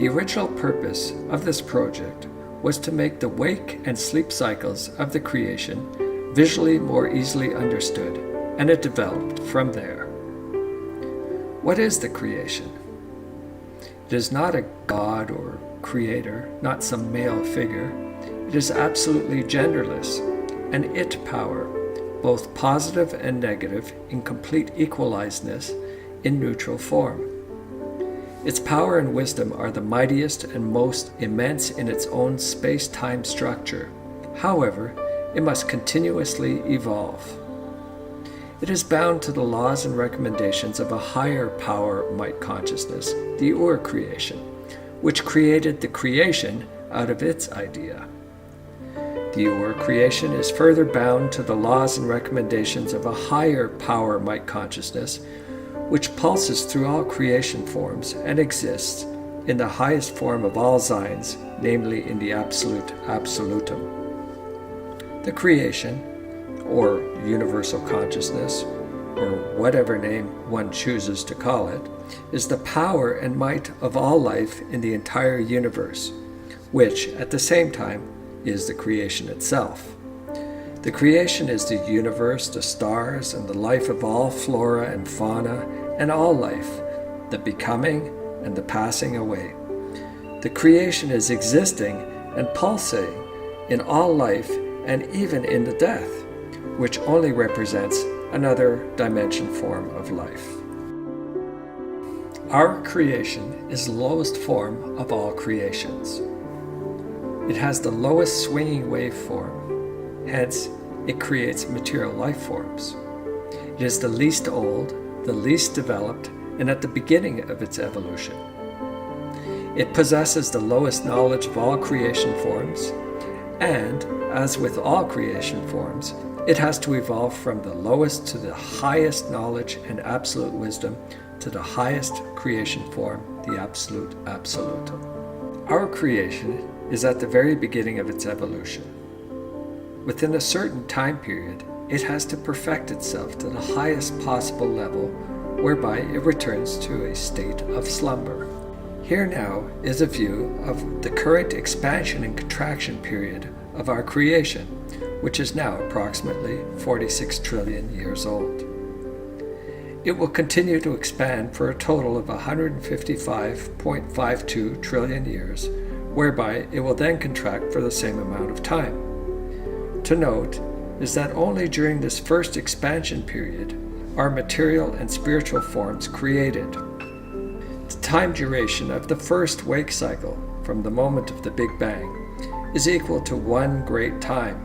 The original purpose of this project was to make the wake and sleep cycles of the creation visually more easily understood, and it developed from there. What is the creation? It is not a god or creator, not some male figure. It is absolutely genderless, an it power, both positive and negative, in complete equalizedness, in neutral form. Its power and wisdom are the mightiest and most immense in its own space-time structure. However, it must continuously evolve. It is bound to the laws and recommendations of a higher power might consciousness, the Or creation, which created the creation out of its idea. The Or creation is further bound to the laws and recommendations of a higher power might consciousness, which pulses through all creation forms and exists in the highest form of all Seins, namely in the absolute absolutum. The creation, or universal consciousness, or whatever name one chooses to call it, is the power and might of all life in the entire universe, which, at the same time, is the creation itself. The creation is the universe, the stars, and the life of all flora and fauna, and all life, the becoming and the passing away. The creation is existing and pulsating in all life and even in the death, which only represents another dimension form of life. Our creation is the lowest form of all creations. It has the lowest swinging waveform, hence it creates material life forms. It is the least old, the least developed, and at the beginning of its evolution. It possesses the lowest knowledge of all creation forms, and, as with all creation forms, it has to evolve from the lowest to the highest knowledge and absolute wisdom to the highest creation form, the absolute absolutum. Our creation is at the very beginning of its evolution. Within a certain time period, it has to perfect itself to the highest possible level, whereby it returns to a state of slumber. Here now is a view of the current expansion and contraction period of our creation, which is now approximately 46 trillion years old. It will continue to expand for a total of 155.52 trillion years, whereby it will then contract for the same amount of time. To note is that only during this first expansion period are material and spiritual forms created. The time duration of the first wake cycle from the moment of the Big Bang is equal to one great time,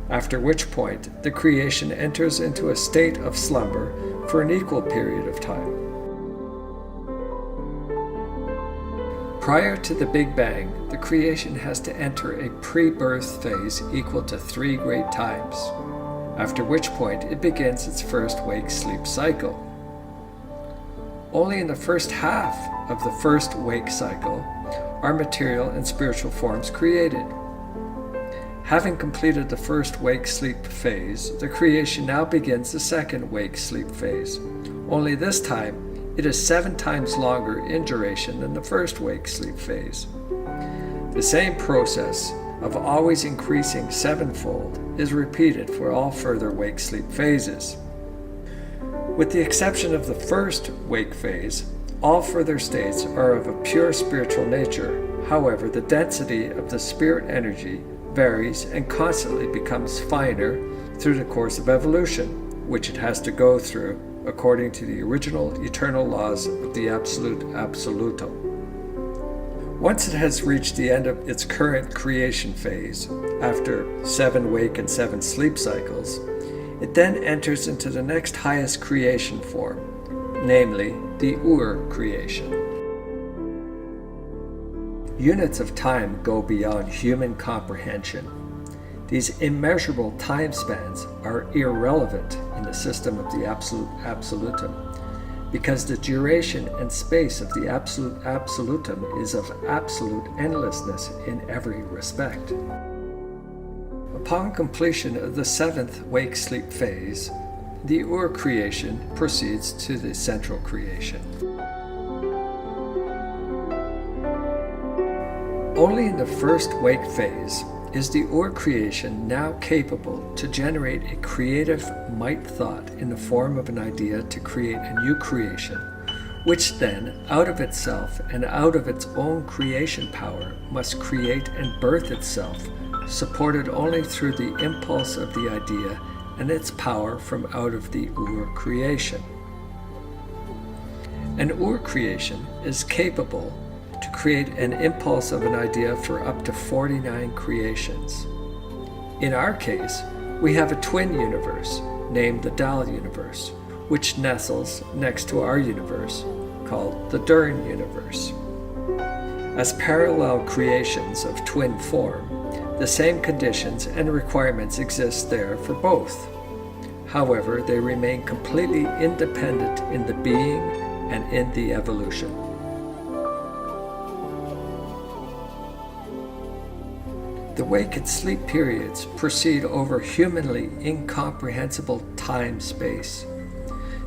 after which point the creation enters into a state of slumber for an equal period of time. Prior to the Big Bang, the creation has to enter a pre-birth phase equal to 3 great times, after which point it begins its first wake-sleep cycle. Only in the first half of the first wake cycle are material and spiritual forms created. Having completed the first wake-sleep phase, the creation now begins the second wake-sleep phase. Only this time, it is 7 times longer in duration than the first wake-sleep phase. The same process of always increasing 7-fold is repeated for all further wake-sleep phases. With the exception of the first wake phase, all further states are of a pure spiritual nature. However, the density of the spirit energy varies and constantly becomes finer through the course of evolution, which it has to go through according to the original eternal laws of the absolute absolutum. Once it has reached the end of its current creation phase, after 7 wake and 7 sleep cycles, it then enters into the next highest creation form, namely the Or creation. Units of time go beyond human comprehension. These immeasurable time spans are irrelevant in the system of the absolute absolutum, because the duration and space of the absolute absolutum is of absolute endlessness in every respect. Upon completion of the 7th wake-sleep phase, the Or creation proceeds to the central creation. Only in the first wake phase is the Or creation now capable to generate a creative might thought in the form of an idea to create a new creation, which then, out of itself and out of its own creation power, must create and birth itself, supported only through the impulse of the idea and its power from out of the Or creation. An Or creation is capable to create an impulse of an idea for up to 49 creations. In our case, we have a twin universe named the Dal universe, which nestles next to our universe called the Dern universe. As parallel creations of twin form, the same conditions and requirements exist there for both. However, they remain completely independent in the being and in the evolution. The wake and sleep periods proceed over humanly incomprehensible time-space.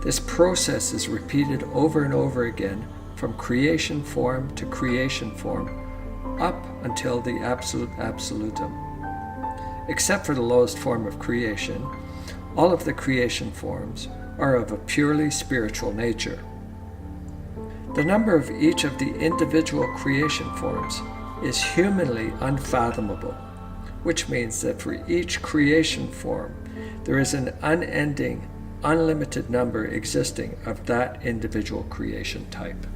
This process is repeated over and over again from creation form to creation form, up until the absolute absolutum. Except for the lowest form of creation, all of the creation forms are of a purely spiritual nature. The number of each of the individual creation forms is humanly unfathomable, which means that for each creation form, there is an unending, unlimited number existing of that individual creation type.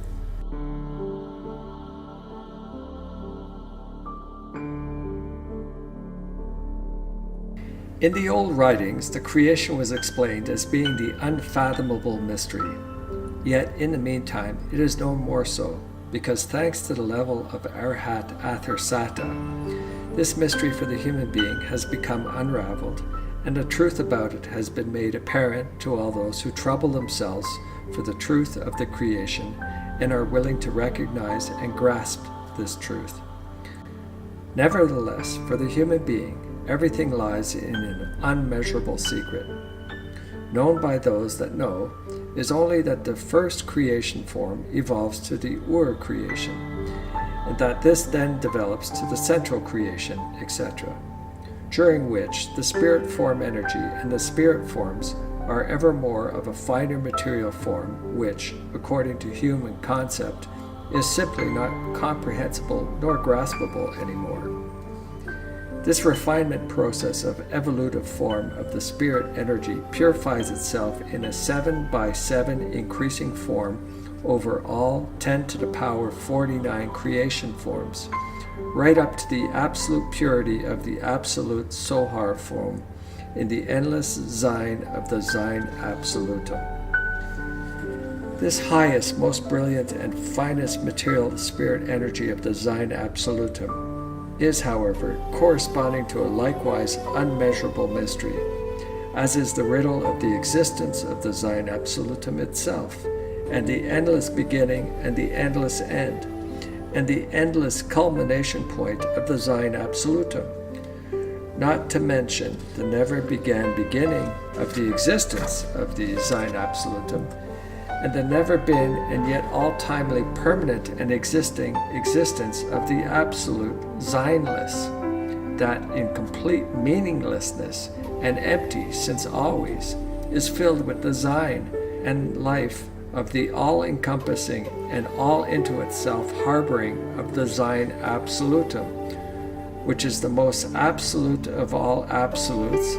In the old writings, the creation was explained as being the unfathomable mystery. Yet, in the meantime, it is no more so, because thanks to the level of Arhat Athersata, this mystery for the human being has become unraveled, and the truth about it has been made apparent to all those who trouble themselves for the truth of the creation and are willing to recognize and grasp this truth. Nevertheless, for the human being, everything lies in an unmeasurable secret. Known by those that know is only that the first creation form evolves to the Or creation, and that this then develops to the central creation, etc., during which the spirit form energy and the spirit forms are ever more of a finer material form which, according to human concept, is simply not comprehensible nor graspable anymore. This refinement process of evolutive form of the spirit energy purifies itself in a 7 by 7 increasing form over all 10 to the power 49 creation forms, right up to the absolute purity of the absolute Sohar form in the endless Sein of the Sein Absolutum. This highest, most brilliant, and finest material spirit energy of the Sein Absolutum is, however, corresponding to a likewise unmeasurable mystery, as is the riddle of the existence of the Sein Absolutum itself, and the endless beginning and the endless end, and the endless culmination point of the Sein Absolutum, not to mention the never began beginning of the existence of the Sein Absolutum, and the never been and yet all-timely permanent and existing existence of the absolute Seinless, that in complete meaninglessness and empty since always is filled with the Sein and life of the all-encompassing and all into itself harboring of the Sein Absolutum, which is the most absolute of all absolutes,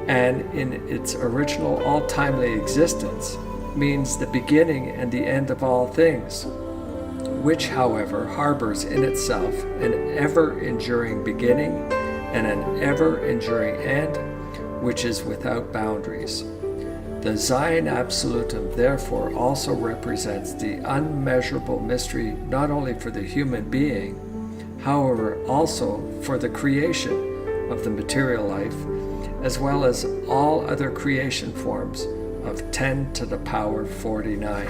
and in its original all-timely existence means the beginning and the end of all things, which, however, harbors in itself an ever-enduring beginning and an ever-enduring end, which is without boundaries. The Sein Absolutum, therefore, also represents the unmeasurable mystery not only for the human being, however, also for the creation of the material life, as well as all other creation forms of 10 to the power 49.